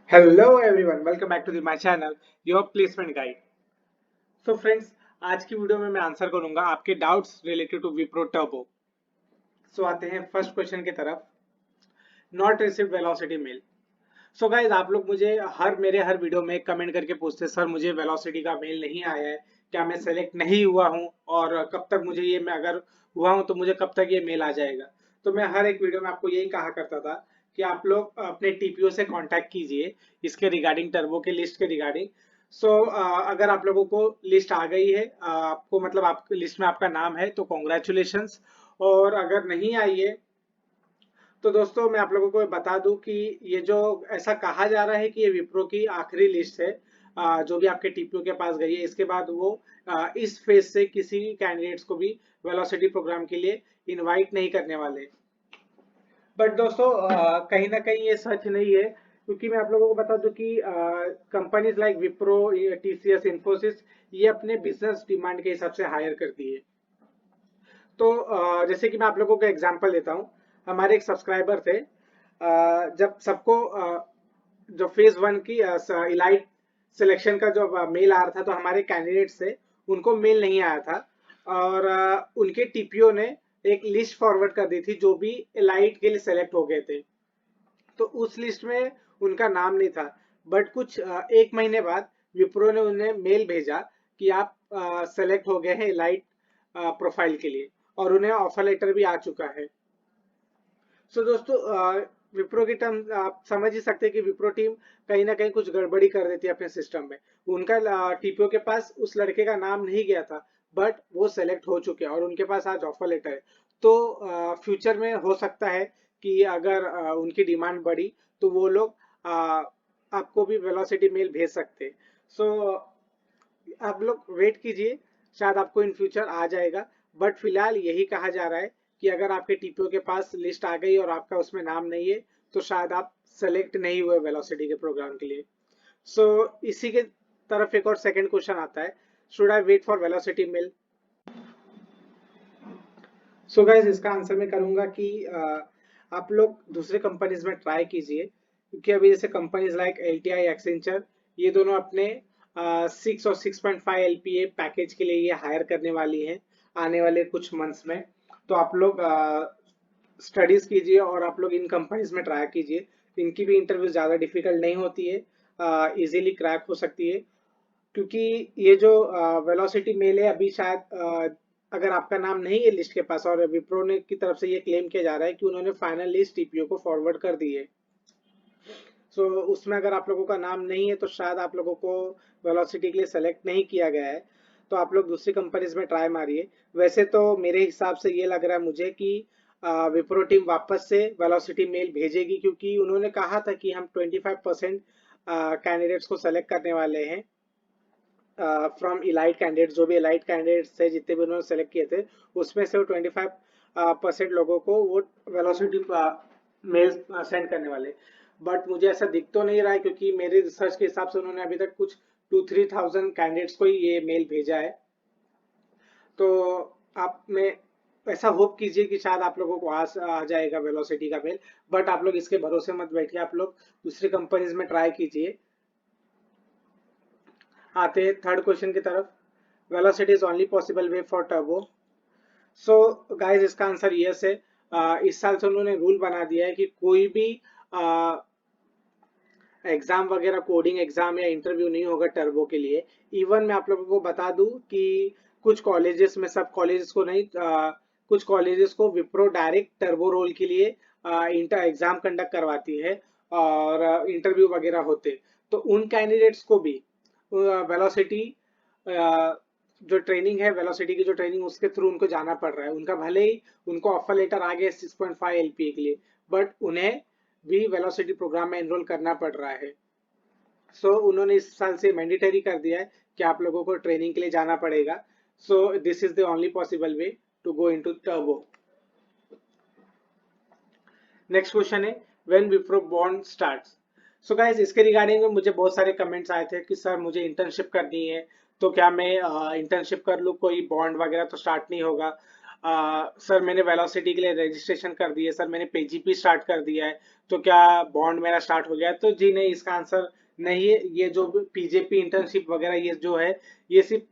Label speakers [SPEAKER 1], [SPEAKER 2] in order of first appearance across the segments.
[SPEAKER 1] Hello everyone, welcome back to the my channel your placement guide. So friends, आज की video में मैं answer करूंगा आपके doubts related to Wipro Turbo. So आते हैं फर्स्ट क्वेश्चन की तरफ। Not received velocity mail. So guys, आप लोग मुझे मेरे हर वीडियो में कमेंट करके पूछते हैं, सर मुझे वेलोसिटी का मेल नहीं आया है, क्या मैं सेलेक्ट नहीं हुआ हूँ और कब तक मुझे ये, मैं अगर हुआ हूँ तो मुझे कब तक ये मेल आ जाएगा। तो मैं हर एक वीडियो में आपको यही कहा करता था कि आप लोग अपने टीपीओ से कांटेक्ट कीजिए इसके रिगार्डिंग, टर्बो के लिस्ट के रिगार्डिंग। सो अगर आप लोगों को लिस्ट आ गई है, आपको मतलब आपकी लिस्ट में आपका नाम है, तो कॉन्ग्रेचुलेशंस। और अगर नहीं आई है तो दोस्तों मैं आप लोगों को बता दूं कि ये जो ऐसा कहा जा रहा है कि ये विप्रो की आखिरी लिस्ट है, जो भी आपके टीपीओ के पास गई है। इसके बाद वो इस फेज से किसी कैंडिडेट्स को भी वेलोसिटी प्रोग्राम के लिए इनवाइट नहीं करने वाले। बट दोस्तों कहीं ना कहीं ये सच नहीं है, क्योंकि मैं आप लोगों को बता दूं कि companies like Wipro, TCS, Infosys, ये अपने बिजनेस डिमांड के हिसाब से हायर करती है। तो जैसे कि मैं आप लोगों को एग्जांपल देता हूँ। हमारे एक सब्सक्राइबर थे, जब सबको जो फेज वन की इलाइट सिलेक्शन का जो मेल आ रहा था, तो हमारे कैंडिडेट्स थे, उनको मेल नहीं आया था। और उनके टीपीओ ने एक लिस्ट फॉरवर्ड कर दी थी जो भी इलाइट के लिए सेलेक्ट हो गए थे। तो उस लिस्ट में उनका नाम नहीं था। बट कुछ एक महीने बाद विप्रो ने उन्हें मेल भेजा कि आप सेलेक्ट हो गए हैं इलाइट प्रोफाइल के लिए, और उन्हें ऑफर लेटर भी आ चुका है। सो दोस्तों, विप्रो की टर्म आप समझ ही सकते हैं कि विप्रो टीम कहीं ना कहीं कुछ गड़बड़ी कर देती है अपने सिस्टम में। उनका टीपीओ के पास उस लड़के का नाम नहीं गया था, बट वो सेलेक्ट हो चुके हैं और उनके पास आज ऑफर लेटर है। तो फ्यूचर में हो सकता है कि अगर उनकी डिमांड बढ़ी तो वो लोग आपको भी वेलोसिटी मेल भेज सकते हैं। सो आप लोग वेट कीजिए, शायद आपको इन फ्यूचर आ जाएगा। बट फिलहाल यही कहा जा रहा है कि अगर आपके टीपीओ के पास लिस्ट आ गई और आपका उसमें नाम नहीं है, तो शायद आप सेलेक्ट नहीं हुए वेलोसिटी के प्रोग्राम के लिए। सो इसी के तरफ एक और सेकंड क्वेश्चन आता है, should I wait for velocity mail. So guys, इसका आंसर मैं करूंगा कि आप लोग दूसरे कंपनीज में ट्राई कीजिए, क्योंकि अभी जैसे companies like L T I, Accenture, ये दोनों अपने 6 और 6.5 एलपीए पैकेज के लिए ये हायर करने वाली हैं आने वाले कुछ मंथ्स में। तो आप लोग स्टडीज कीजिए और आप लोग इन कंपनीज में ट्राई कीजिए। इनकी भी इंटरव्यू ज़्यादा डिफिकल्ट नहीं होती है, इजीली क्रैक हो सकती है। क्योंकि ये जो वेलोसिटी मेल है, अभी शायद अगर आपका नाम नहीं है लिस्ट के पास, और विप्रो ने की तरफ से ये क्लेम किया जा रहा है कि उन्होंने फाइनल लिस्ट टीपीओ को फॉरवर्ड कर दी है। सो उसमें अगर आप लोगों का नाम नहीं है तो शायद आप लोगों को वेलोसिटी के लिए सेलेक्ट नहीं किया गया है। तो आप लोग दूसरी कंपनीज में ट्राई मारिए। वैसे तो मेरे हिसाब से ये लग रहा है मुझे कि विप्रो टीम वापस से वेलोसिटी मेल भेजेगी, क्योंकि उन्होंने कहा था कि हम 25% कैंडिडेट्स को सेलेक्ट करने वाले हैं फ्रॉम इलाइट कैंडिडेट्स। जो भी इलाइट कैंडिडेट्स थे, जितने भी उन्होंने सेलेक्ट किए थे, उसमें से वो 25% लोगों को वो वेलोसिटी मेल सेंड करने वाले। बट मुझे ऐसा दिख तो नहीं रहा है, क्योंकि मेरे रिसर्च के हिसाब से उन्होंने अभी तक कुछ 2-3 थाउजेंड कैंडिडेट्स को ही ये मेल भेजा है। तो आप में ऐसा होप कीजिए कि शायद आप लोगों को आ जाएगा वेलोसिटी का मेल। बट आप लोग इसके भरोसे मत बैठिए, आप लोग दूसरी कंपनीज में ट्राई कीजिए। आते हैं थर्ड क्वेश्चन की तरफ। Velocity is only possible way for turbo. So guys, इसका आंसर यस है। इस साल से उन्होंने रूल बना दिया है कि कोई भी एग्जाम वगैरह, कोडिंग एग्जाम या इंटरव्यू नहीं होगा टर्बो के लिए। इवन मैं आप लोगों को बता दूं कि कुछ कॉलेजेस में, सब कॉलेजेस को नहीं, कुछ कॉलेजेस को विप्रो डायरेक्ट टर्बो रोल के लिए इंटर एग्जाम कंडक्ट करवाती है और इंटरव्यू वगैरह होते। तो उन कैंडिडेट्स को भी वेलोसिटी जो ट्रेनिंग है, वेलोसिटी की जो ट्रेनिंग, उसके थ्रू उनको जाना पड़ रहा है। उनका भले ही उनको ऑफर लेटर आ गया 6.5 एलपीए के लिए, बट उन्हें भी वेलोसिटी प्रोग्राम में एनरोल करना पड़ रहा है। उन्होंने इस साल से मैंडेटरी कर दिया है कि आप लोगों को ट्रेनिंग के लिए जाना पड़ेगा। This is the only possible way to go into Turbo. Next question है, when Wipro bond starts. So guys, इसके रिगार्डिंग में मुझे बहुत सारे कमेंट्स आए थे कि सर मुझे इंटर्नशिप करनी है, तो क्या मैं इंटर्नशिप कर लूँ, कोई बॉन्ड वगैरह तो स्टार्ट नहीं होगा। सर मैंने वेलोसिटी के लिए रजिस्ट्रेशन कर दिया है, सर मैंने पीजीपी स्टार्ट कर दिया है, तो क्या बॉन्ड मेरा स्टार्ट हो गया है? तो जी नहीं, इसका आंसर नहीं है। ये जो पीजेपी इंटर्नशिप वगैरह ये जो है, ये सिर्फ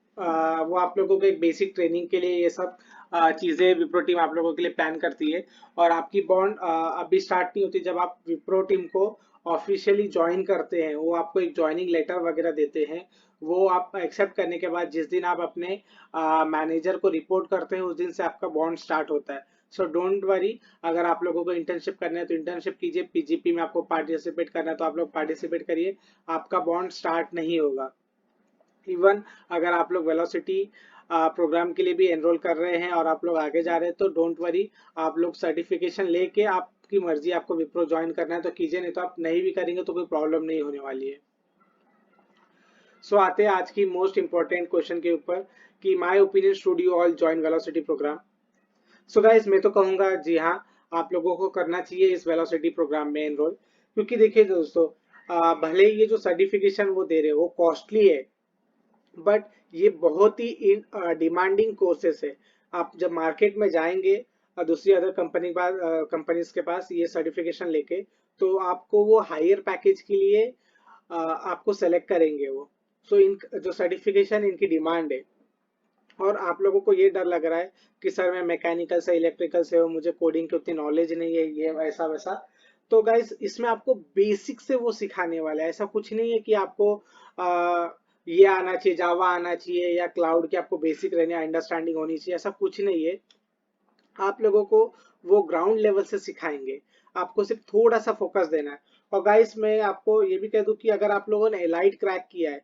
[SPEAKER 1] वो आप लोगों को एक बेसिक ट्रेनिंग के लिए ये सब चीजें विप्रो टीम आप लोगों के लिए प्लान करती है। और आपकी बॉन्ड अभी स्टार्ट नहीं होती। जब आप विप्रो टीम को ऑफिशियली ज्वाइन करते हैं, वो आपको एक ज्वाइनिंग लेटर वगैरह देते हैं, वो आप एक्सेप्ट करने के बाद जिस दिन आप अपने मैनेजर को रिपोर्ट करते हैं, उस दिन से आपका बॉन्ड स्टार्ट होता है। सो डोंट वरी, अगर आप लोगों को इंटर्नशिप करना है तो इंटर्नशिप कीजिए, पीजीपी में आपको पार्टिसिपेट करना है तो आप लोग पार्टिसिपेट करिए, आपका बॉन्ड स्टार्ट नहीं होगा। इवन अगर आप लोग वेलोसिटी प्रोग्राम के लिए भी एनरोल कर रहे हैं और आप लोग आगे जा रहे हैं तो डोंट वरी, आप लोग सर्टिफिकेशन लेके, आपकी मर्जी, आपको विप्रो ज्वाइन करना है तो कीजिए, नहीं तो आप नहीं भी करेंगे तो कोई प्रॉब्लम नहीं होने वाली है। सो आते हैं आज की मोस्ट इंपॉर्टेंट क्वेश्चन के ऊपर कि my opinion should you all join velocity program. So guys, मैं तो कहूंगा जी हाँ, आप लोगों को करना चाहिए इस वेलोसिटी प्रोग्राम में एनरोल। क्योंकि देखिए दोस्तों, भले ही ये जो सर्टिफिकेशन वो दे रहे हो वो कॉस्टली है, बट ये बहुत ही डिमांडिंग कोर्सेस है। आप जब मार्केट में जाएंगे दूसरी अदर कंपनीज के पास ये सर्टिफिकेशन लेके, तो आपको वो हायर पैकेज के लिए आपको सेलेक्ट करेंगे वो। सो इन जो सर्टिफिकेशन इनकी डिमांड है। और आप लोगों को ये डर लग रहा है कि सर मैं मैकेनिकल से इलेक्ट्रिकल से हूँ, मुझे कोडिंग की उतनी नॉलेज नहीं है, ये ऐसा वैसा। तो गाइस, इसमें आपको बेसिक से वो सिखाने वाला है। ऐसा कुछ नहीं है कि आपको ये आना चाहिए, जावा आना चाहिए या क्लाउड की आपको बेसिक रहने अंडरस्टैंडिंग होनी चाहिए, ऐसा कुछ नहीं है। आप लोगों को वो ग्राउंड लेवल से सिखाएंगे, आपको सिर्फ थोड़ा सा फोकस देना है। और गाइस, मैं आपको ये भी कह दूं कि अगर आप लोगों ने एलाइट क्रैक किया है,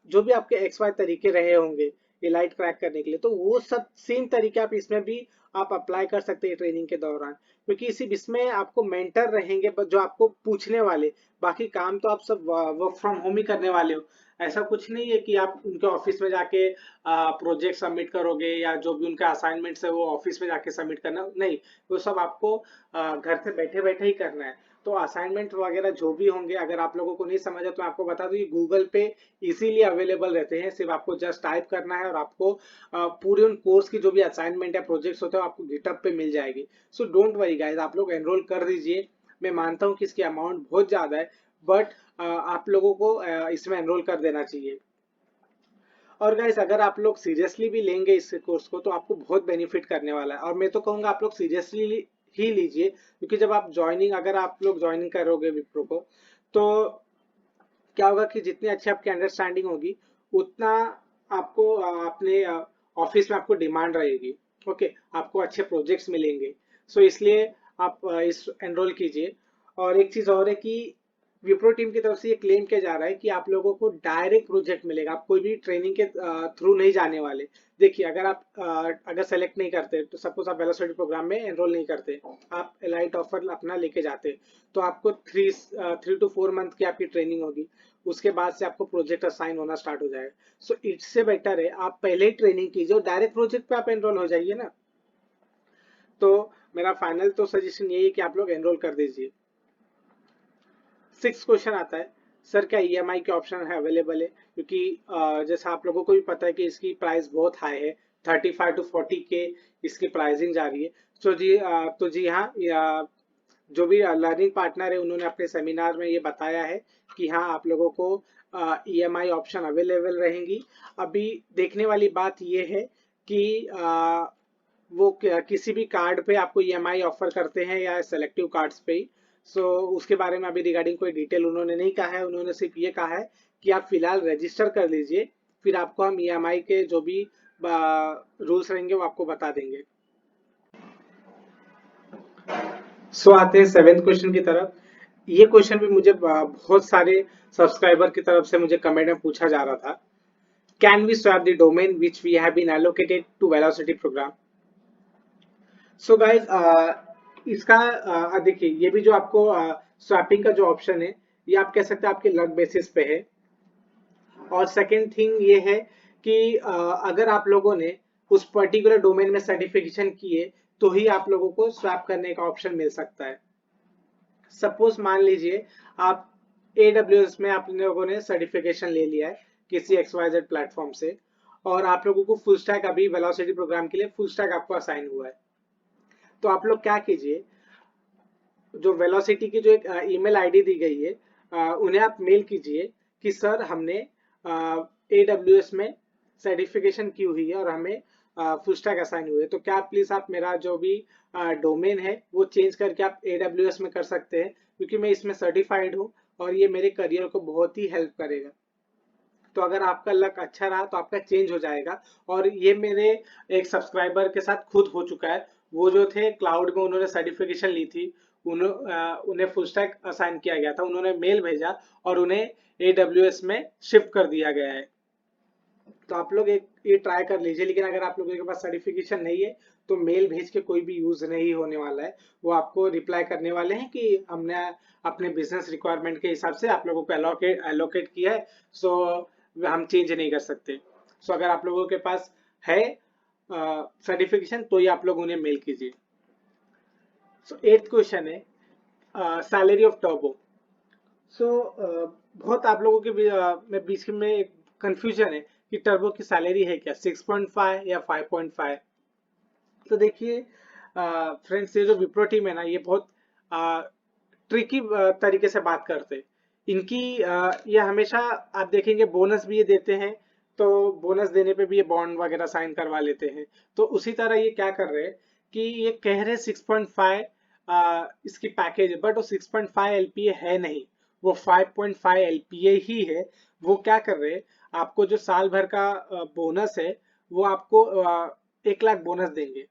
[SPEAKER 1] जो भी आपके एक्स वाई तरीके रहे होंगे एलाइट क्रैक करने के लिए, तो वो सब सेम तरीके आप इसमें भी आप अप्लाई कर सकते हैं ट्रेनिंग के दौरान। क्योंकि सिर्फ इसमें आपको मेंटर रहेंगे जो आपको पूछने वाले, बाकी काम तो आप सब वर्क फ्रॉम होम ही करने वाले हो। ऐसा कुछ नहीं है कि आप उनके ऑफिस में जाके प्रोजेक्ट सबमिट करोगे या जो भी उनका असाइनमेंट्स है वो ऑफिस में जाके सबमिट करना नहीं। वो सब आपको घर से बैठे बैठे ही करना है। तो असाइनमेंट वगैरह जो भी होंगे, अगर आप लोगों को नहीं समझ है तो मैं आपको बता दूं, गूगल पे इजीली अवेलेबल रहते हैं। सिर्फ आपको जस्ट टाइप करना है और आपको पूरे उन कोर्स की जो भी असाइनमेंट या प्रोजेक्ट्स होते हैं आपको गिटअप पे मिल जाएगी। सो डोंट वरी गाइस, आप लोग एनरोल कर दीजिए। मैं मानता हूँ कि इसकी अमाउंट बहुत ज्यादा है, बट आप लोगों को इसमें एनरोल कर देना चाहिए। और गाइस, अगर आप लोग सीरियसली भी लेंगे इस कोर्स को तो आपको बहुत बेनिफिट करने वाला है। और मैं तो कहूंगा आप लोग सीरियसली ही लीजिए। क्योंकि जब आप ज्वाइनिंग अगर आप लोग ज्वाइनिंग करोगे विप्रो को, तो क्या होगा कि जितनी अच्छी आपकी अंडरस्टैंडिंग होगी, उतना आपको अपने ऑफिस में आपको डिमांड रहेगी। ओके, आपको अच्छे प्रोजेक्ट्स मिलेंगे। सो इसलिए आप इस एनरोल कीजिए। और एक चीज और है कि विप्रो टीम की तरफ से ये क्लेम किया जा रहा है कि आप लोगों को डायरेक्ट प्रोजेक्ट मिलेगा, आप कोई भी ट्रेनिंग के थ्रू नहीं जाने वाले। देखिए, अगर आप अगर सेलेक्ट नहीं करते, तो सपोज आप वेलोसिटी प्रोग्राम में एनरोल नहीं करते, आप एलाइट ऑफर अपना लेके जाते, तो आपको 3 to 4 मंथ की आपकी ट्रेनिंग होगी। उसके बाद से आपको प्रोजेक्ट असाइन होना स्टार्ट हो जाएगा। सो इससे बेटर है आप पहले ही ट्रेनिंग कीजिए और डायरेक्ट प्रोजेक्ट पे आप एनरोल हो जाइए ना। तो मेरा फाइनल तो सजेशन यही है कि आप लोग एनरोल कर दीजिए। 6 क्वेश्चन आता है, सर क्या ईएमआई के ऑप्शन है अवेलेबल है? क्योंकि जैसा आप लोगों को भी पता है कि इसकी प्राइस बहुत हाई है, 35 to 40 के इसकी प्राइसिंग जा रही है। तो जी हाँ, जो भी लर्निंग पार्टनर है उन्होंने अपने सेमिनार में ये बताया है कि हाँ, आप लोगों को ईएमआई ऑप्शन अवेलेबल रहेंगी। अभी देखने वाली बात ये है कि वो किसी भी कार्ड पे आपको ईएमआई ऑफर करते हैं या सेलेक्टिव कार्ड्स पे ही। सो उसके बारे में अभी रिगार्डिंग कोई डिटेल उन्होंने नहीं कहा है। उन्होंने सिर्फ ये कहा है कि आप फिलहाल रजिस्टर कर लीजिए, फिर आपको हम ईएमआई के जो भी रूल्स रहेंगे वो आपको बता देंगे। सो आते हैं 7th क्वेश्चन की तरफ। ये क्वेश्चन भी मुझे बहुत सारे सब्सक्राइबर की तरफ से मुझे कमेंट में पूछा जा रहा था। Can we swap the domain which we have been allocated to velocity program? So guys, इसका देखिए, ये भी जो आपको स्वैपिंग का जो ऑप्शन है, ये आप कह सकते हैं आपके लक बेसिस पे है। और सेकंड थिंग ये है कि अगर आप लोगों ने उस पर्टिकुलर डोमेन में सर्टिफिकेशन किए तो ही आप लोगों को स्वैप करने का ऑप्शन मिल सकता है। सपोज मान लीजिए आप AWS में आप लोगों ने सर्टिफिकेशन ले लिया है किसी XYZ प्लेटफॉर्म से, और आप लोगों को फुल स्टैक अभी वेलोसिटी प्रोग्राम के लिए फुल स्टैक आपको असाइन हुआ है। तो आप लोग क्या कीजिए, जो वेलोसिटी की जो एक ईमेल आईडी दी गई है, उन्हें आप मेल कीजिए कि सर हमने AWS में सर्टिफिकेशन की हुई है और हमें फुल स्टैक असाइन हुए, तो क्या प्लीज आप मेरा जो भी डोमेन है वो चेंज करके आप AWS में कर सकते हैं, क्योंकि मैं इसमें सर्टिफाइड हूँ और ये मेरे करियर को बहुत ही हेल्प करेगा। तो अगर आपका लक अच्छा रहा तो आपका चेंज हो जाएगा। और ये मेरे एक सब्सक्राइबर के साथ खुद हो चुका है। वो जो थे क्लाउड में, उन्होंने सर्टिफिकेशन ली थी, उन्हें फुल स्टैक असाइन किया गया था, उन्होंने मेल भेजा और उन्हें AWS में शिफ्ट कर दिया गया है। तो आप लोग एक ये ट्राई कर लीजिए। लेकिन अगर आप लोगों के पास सर्टिफिकेशन नहीं है तो मेल भेज के कोई भी यूज नहीं होने वाला है। वो आपको रिप्लाई करने वाले हैं कि हमने अपने बिजनेस रिक्वायरमेंट के हिसाब से आप लोगों को एलोकेट किया है, सो हम चेंज नहीं कर सकते। सो अगर आप लोगों के पास है सर्टिफिकेशन तो ये आप लोग उन्हें मेल कीजिए। सो 8th क्वेश्चन है सैलरी ऑफ टर्बो। सो बहुत आप लोगों के में बीच में एक कंफ्यूजन है कि टर्बो की सैलरी है क्या 6.5 या 5.5। तो देखिए फ्रेंड्स, ये जो विप्रो टीम है ना, ये बहुत ट्रिकी तरीके से बात करते हैं। इनकी ये हमेशा आप देखेंगे बोनस भी ये देते हैं, तो बोनस देने पे भी ये बॉन्ड वगैरह साइन करवा लेते हैं। तो उसी तरह ये क्या कर रहे हैं कि ये कह रहे 6.5 इसकी पैकेज है, बट वो 6.5 LPA है नहीं, वो 5.5 LPA ही है। वो क्या कर रहे हैं, आपको जो साल भर का बोनस है वो आपको 1 लाख बोनस देंगे।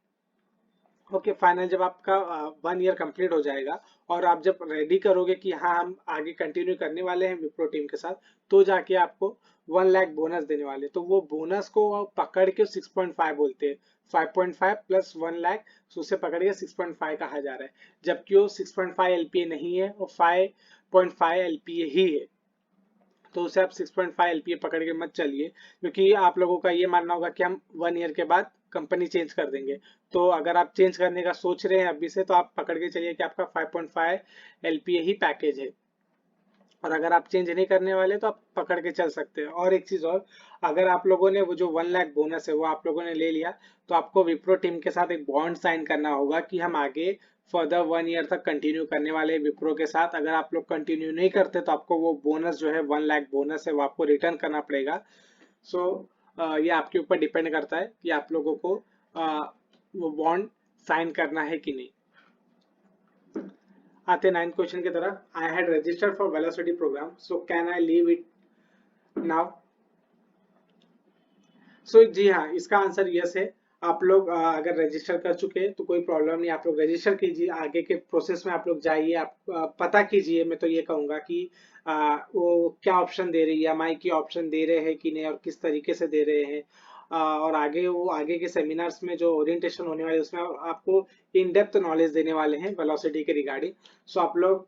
[SPEAKER 1] ओके फाइनल, जब आपका 1 ईयर कंप्लीट हो जाएगा और आप जब रेडी करोगे कि हाँ हम आगे कंटिन्यू करने वाले हैं विप्रो टीम के साथ, तो जाके आपको 1 लाख बोनस देने वाले। तो वो बोनस को पकड़ के 6.5 बोलते हैं, 5.5 प्लस 1 लाख, तो उसे पकड़ के 6.5 कहा जा रहा है। जबकि वो 6.5 LPA नहीं है, वो 5.5 LPA ही है। तो उसे आप 6.5 LPA पकड़ के मत चलिए, क्योंकि आप लोगों का ये मानना होगा कि हम 1 ईयर के बाद कंपनी चेंज कर देंगे। तो अगर आप चेंज करने का सोच रहे हैं अभी से, तो आप पकड़ के चलिए कि आपका 5.5 LPA ही पैकेज है। और अगर आप चेंज नहीं करने वाले तो आप पकड़ के चल सकते हैं। और एक चीज और, अगर आप लोगों ने वो जो 1 लाख बोनस है वो आप लोगों ने ले लिया, तो आपको विप्रो टीम के साथ एक बॉन्ड साइन करना होगा कि हम आगे फर्दर 1 ईयर तक कंटिन्यू करने वाले हैं विप्रो के साथ। अगर आप लोग कंटिन्यू नहीं करते तो आपको वो बोनस जो है 1 लाख बोनस है वो आपको रिटर्न करना पड़ेगा। सो ये आपके ऊपर डिपेंड करता है कि आप लोगों को वो बॉन्ड साइन करना है कि नहीं। आते 9th क्वेश्चन की तरफ। I had registered for velocity program, so can I leave it now. So जी हाँ, इसका आंसर यस है। आप लोग अगर रजिस्टर कर चुके हैं तो कोई प्रॉब्लम नहीं, आप लोग रजिस्टर कीजिए, आगे के प्रोसेस में आप लोग जाइए, आप पता कीजिए। मैं तो ये कहूंगा कि वो क्या ऑप्शन दे रही है, EMI की ऑप्शन दे रहे हैं कि नहीं और किस तरीके से दे रहे हैं। और आगे वो आगे के सेमिनार्स में जो ओरिएंटेशन होने वाले उसमें आपको इन डेप्थ नॉलेज देने वाले हैं वेलोसिटी के रिगार्डिंग। सो आप लोग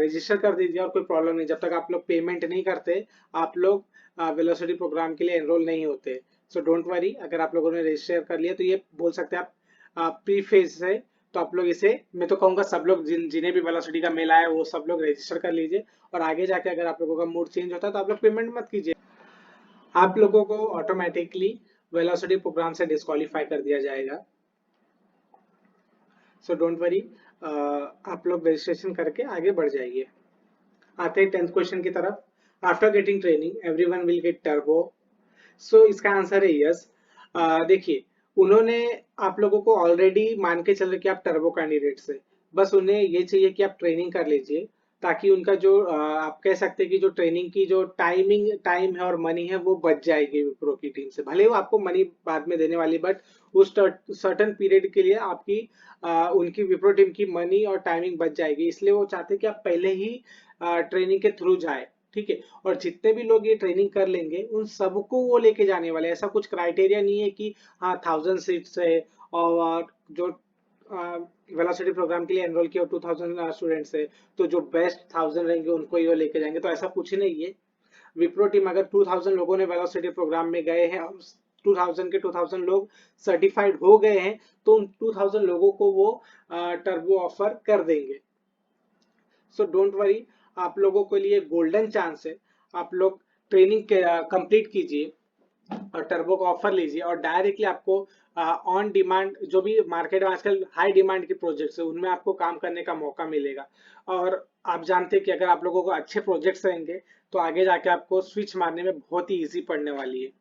[SPEAKER 1] रजिस्टर कर दीजिए और कोई प्रॉब्लम नहीं, जब तक आप लोग पेमेंट नहीं करते आप लोग वेलोसिटी प्रोग्राम के लिए एनरोल नहीं होते। सो डोंट वरी, अगर आप लोगों ने रजिस्टर कर लिया तो ये बोल सकते हैं आप प्री फेज है। तो आप लोग इसे, मैं तो कहूंगा सब लोग जिन्हें भी वेलोसिटी का मेल आया वो सब लोग रजिस्टर कर लीजिए। और आगे जाके अगर आप लोगों का मूड चेंज होता है तो आप लोग पेमेंट मत कीजिए, आप लोगों को ऑटोमेटिकली वेलोसिटी प्रोग्राम से डिस्क्वालीफाई कर दिया जाएगा। सो डोंट वरी, आप लोग रजिस्ट्रेशन करके आगे बढ़ जाइए। आते हैं 10th क्वेश्चन की तरफ। After getting training everyone will get Turbo. So इसका आंसर है यस। देखिए, उन्होंने आप लोगों को ऑलरेडी मान के चल रहे कि आप टर्बो कैंडिडेट्स है, बस उन्हें ये चाहिए कि आप ट्रेनिंग कर लीजिए, ताकि उनका जो आप कह सकते हैं कि जो ट्रेनिंग की जो टाइम है और मनी है वो बच जाएगी विप्रो की टीम से। भले वो आपको मनी बाद में देने वाली, बट उस सर्टन पीरियड के लिए आपकी उनकी विप्रो टीम की मनी और टाइमिंग बच जाएगी। इसलिए वो चाहते हैं कि आप पहले ही ट्रेनिंग के थ्रू जाए, ठीक है। और जितने भी लोग ये ट्रेनिंग कर लेंगे उन सबको वो लेके जाने वाले, ऐसा कुछ क्राइटेरिया नहीं है कि हाँ 1000 सीट्स है और जो वेलोसिटी प्रोग्राम के लिए एनरोल किया 2000 स्टूडेंट्स है, तो जो बेस्ट 1000 रहेंगे उनको ही वो लेके जाएंगे। तो ऐसा कुछ नहीं है। विप्रो टीम अगर 2000 लोगों ने वेलोसिटी प्रोग्राम में गए हैं और 2000 के 2000 लोग सर्टिफाइड हो गए हैं, तो उन 2000 लोगों को वो टर्बो ऑफर कर देंगे। सो डोंट वरी, आप लोगों के लिए गोल्डन चांस है। आप लोग ट्रेनिंग कंप्लीट कीजिए और टर्बो का ऑफर लीजिए और डायरेक्टली आपको ऑन डिमांड जो भी मार्केट में आजकल हाई डिमांड के प्रोजेक्ट्स है उनमें आपको काम करने का मौका मिलेगा। और आप जानते हैं कि अगर आप लोगों को अच्छे प्रोजेक्ट्स रहेंगे तो आगे जाके आपको स्विच मारने में बहुत ही इजी पड़ने वाली है।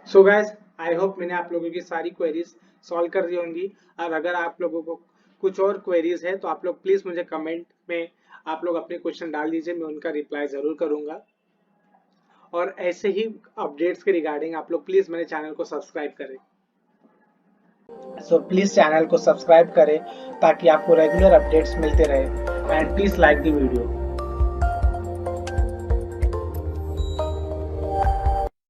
[SPEAKER 1] सो गाइस, आई होप मैंने आप लोगों की सारी क्वेरीज सॉल्व कर दी होंगी। और अगर आप लोगों को कुछ और क्वेरीज है तो आप लोग प्लीज मुझे कमेंट में आप लोग अपने क्वेश्चन डाल दीजिए, मैं उनका रिप्लाई जरूर करूंगा। और ऐसे ही अपडेट्स के रिगार्डिंग आप लोग प्लीज मेरे चैनल को सब्सक्राइब करें। सो प्लीज चैनल को सब्सक्राइब करें ताकि आपको रेगुलर अपडेट्स मिलते रहे। And please like the video.